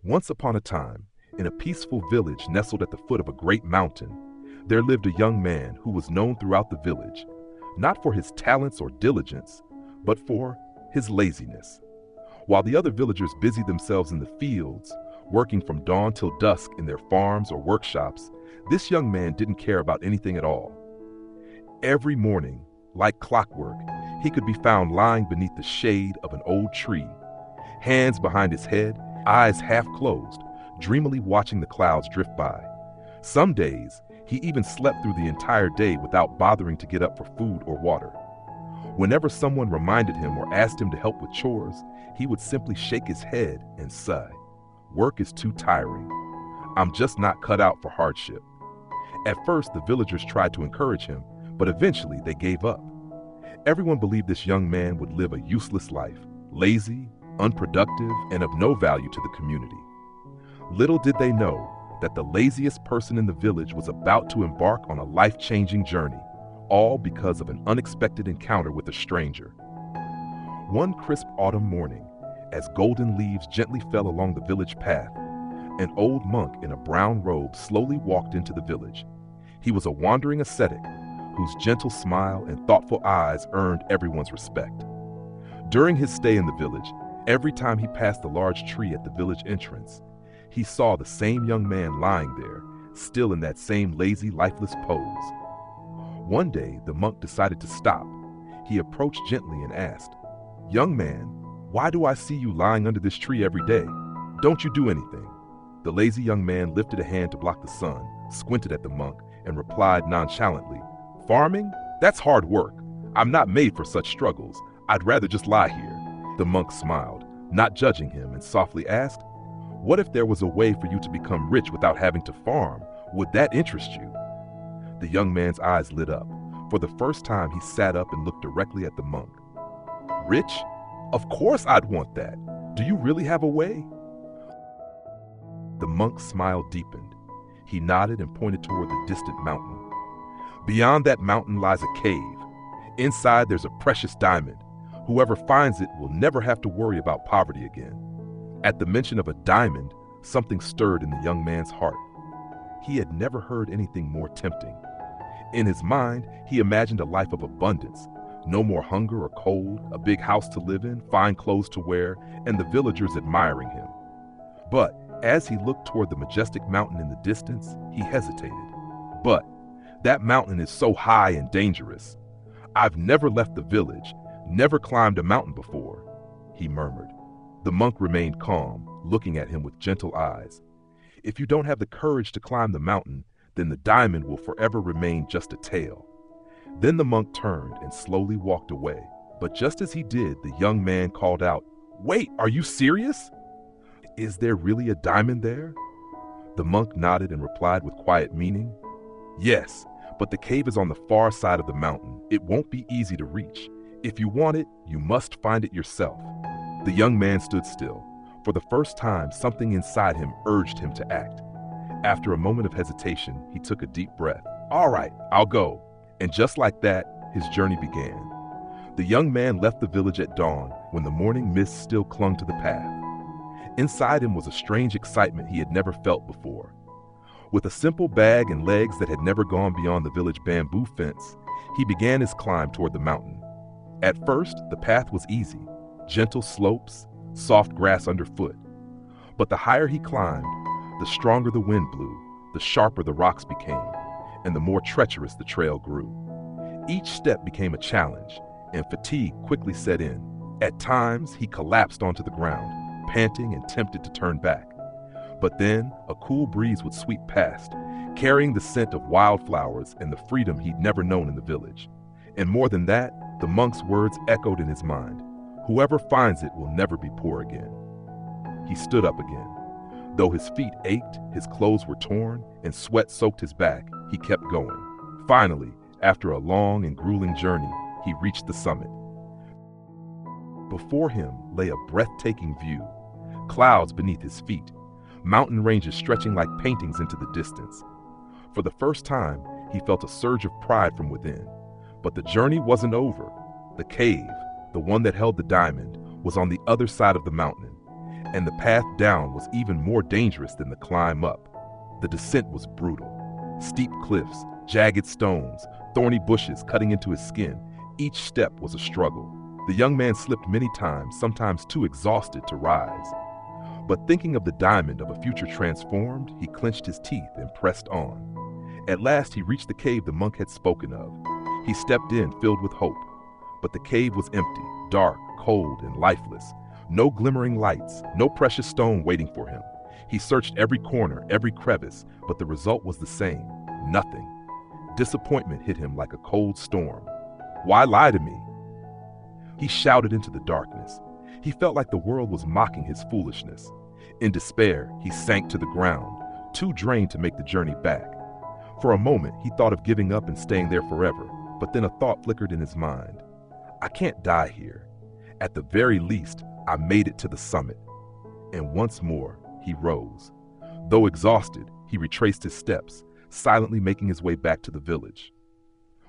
Once upon a time, in a peaceful village nestled at the foot of a great mountain, there lived a young man who was known throughout the village, not for his talents or diligence, but for his laziness. While the other villagers busied themselves in the fields, working from dawn till dusk in their farms or workshops, this young man didn't care about anything at all. Every morning, like clockwork, he could be found lying beneath the shade of an old tree, hands behind his head, eyes half closed, dreamily watching the clouds drift by. Some days, he even slept through the entire day without bothering to get up for food or water. Whenever someone reminded him or asked him to help with chores, he would simply shake his head and sigh. Work is too tiring. I'm just not cut out for hardship. At first, the villagers tried to encourage him, but eventually they gave up. Everyone believed this young man would live a useless life, lazy, unproductive, and of no value to the community. Little did they know that the laziest person in the village was about to embark on a life-changing journey, all because of an unexpected encounter with a stranger. One crisp autumn morning, as golden leaves gently fell along the village path, an old monk in a brown robe slowly walked into the village. He was a wandering ascetic whose gentle smile and thoughtful eyes earned everyone's respect. During his stay in the village, every time he passed the large tree at the village entrance, he saw the same young man lying there, still in that same lazy, lifeless pose. One day, the monk decided to stop. He approached gently and asked, "Young man, why do I see you lying under this tree every day? Don't you do anything?" The lazy young man lifted a hand to block the sun, squinted at the monk, and replied nonchalantly, "Farming? That's hard work. I'm not made for such struggles. I'd rather just lie here." The monk smiled, not judging him, and softly asked, "What if there was a way for you to become rich without having to farm? Would that interest you?" The young man's eyes lit up. For the first time, he sat up and looked directly at the monk. "Rich? Of course I'd want that. Do you really have a way?" The monk's smile deepened. He nodded and pointed toward the distant mountain. "Beyond that mountain lies a cave. Inside there's a precious diamond. Whoever finds it will never have to worry about poverty again." At the mention of a diamond, something stirred in the young man's heart. He had never heard anything more tempting. In his mind, he imagined a life of abundance. No more hunger or cold, a big house to live in, fine clothes to wear, and the villagers admiring him. But as he looked toward the majestic mountain in the distance, he hesitated. "But that mountain is so high and dangerous. I've never left the village, never climbed a mountain before," he murmured. The monk remained calm, looking at him with gentle eyes. "If you don't have the courage to climb the mountain, then the diamond will forever remain just a tale." Then the monk turned and slowly walked away. But just as he did, the young man called out, "Wait, are you serious? Is there really a diamond there?" The monk nodded and replied with quiet meaning, "Yes, but the cave is on the far side of the mountain. It won't be easy to reach. If you want it, you must find it yourself." The young man stood still. For the first time, something inside him urged him to act. After a moment of hesitation, he took a deep breath. "All right, I'll go." And just like that, his journey began. The young man left the village at dawn when the morning mist still clung to the path. Inside him was a strange excitement he had never felt before. With a simple bag and legs that had never gone beyond the village bamboo fence, he began his climb toward the mountain. At first, the path was easy, gentle slopes, soft grass underfoot. But the higher he climbed, the stronger the wind blew, the sharper the rocks became, and the more treacherous the trail grew. Each step became a challenge, and fatigue quickly set in. At times, he collapsed onto the ground, panting and tempted to turn back. But then, a cool breeze would sweep past, carrying the scent of wildflowers and the freedom he'd never known in the village. And more than that, the monk's words echoed in his mind. "Whoever finds it will never be poor again." He stood up again. Though his feet ached, his clothes were torn, and sweat soaked his back, he kept going. Finally, after a long and grueling journey, he reached the summit. Before him lay a breathtaking view. Clouds beneath his feet, mountain ranges stretching like paintings into the distance. For the first time, he felt a surge of pride from within. But the journey wasn't over. The cave, the one that held the diamond, was on the other side of the mountain. And the path down was even more dangerous than the climb up. The descent was brutal. Steep cliffs, jagged stones, thorny bushes cutting into his skin. Each step was a struggle. The young man slipped many times, sometimes too exhausted to rise. But thinking of the diamond of a future transformed, he clenched his teeth and pressed on. At last he reached the cave the monk had spoken of. He stepped in, filled with hope. But the cave was empty, dark, cold, and lifeless. No glimmering lights, no precious stone waiting for him. He searched every corner, every crevice, but the result was the same: nothing. Disappointment hit him like a cold storm. Why lie to me? He shouted into the darkness. He felt like the world was mocking his foolishness. In despair, he sank to the ground, too drained to make the journey back. For a moment, he thought of giving up and staying there forever, but then a thought flickered in his mind. I can't die here. At the very least, I made it to the summit. And once more, he rose. Though exhausted, he retraced his steps, silently making his way back to the village.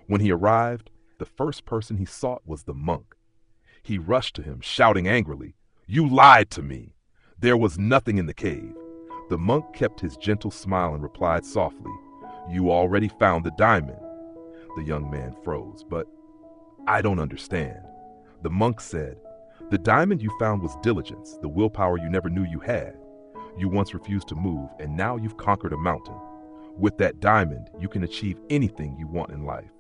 When he arrived, the first person he sought was the monk. He rushed to him, shouting angrily, "You lied to me! There was nothing in the cave." The monk kept his gentle smile and replied softly, "You already found the diamond." The young man froze. "But I don't understand." The monk said, "The diamond you found was diligence, the willpower you never knew you had. You once refused to move, and now you've conquered a mountain. With that diamond, you can achieve anything you want in life."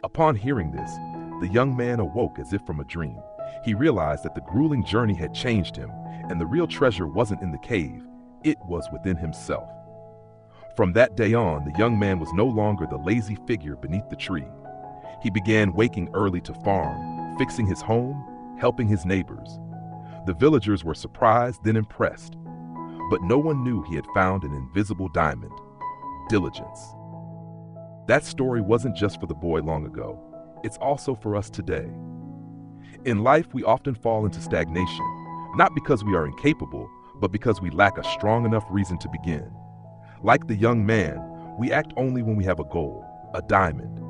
Upon hearing this, the young man awoke as if from a dream. He realized that the grueling journey had changed him, and the real treasure wasn't in the cave, it was within himself. From that day on, the young man was no longer the lazy figure beneath the tree. He began waking early to farm, fixing his home, helping his neighbors. The villagers were surprised, then impressed. But no one knew he had found an invisible diamond: diligence. That story wasn't just for the boy long ago. It's also for us today. In life, we often fall into stagnation, not because we are incapable, but because we lack a strong enough reason to begin. Like the young man, we act only when we have a goal, a diamond.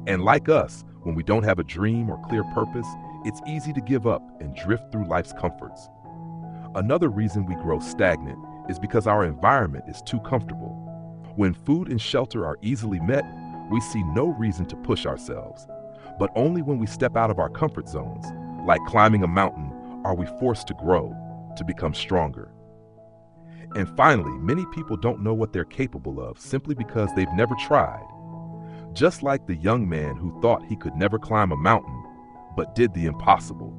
And like us, when we don't have a dream or clear purpose, it's easy to give up and drift through life's comforts. Another reason we grow stagnant is because our environment is too comfortable. When food and shelter are easily met, we see no reason to push ourselves. But only when we step out of our comfort zones, like climbing a mountain, are we forced to grow, to become stronger. And finally, many people don't know what they're capable of simply because they've never tried. Just like the young man who thought he could never climb a mountain, but did the impossible.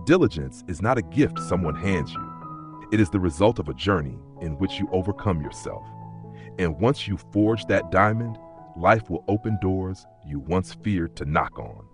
Diligence is not a gift someone hands you. It is the result of a journey in which you overcome yourself. And once you forge that diamond, life will open doors you once feared to knock on.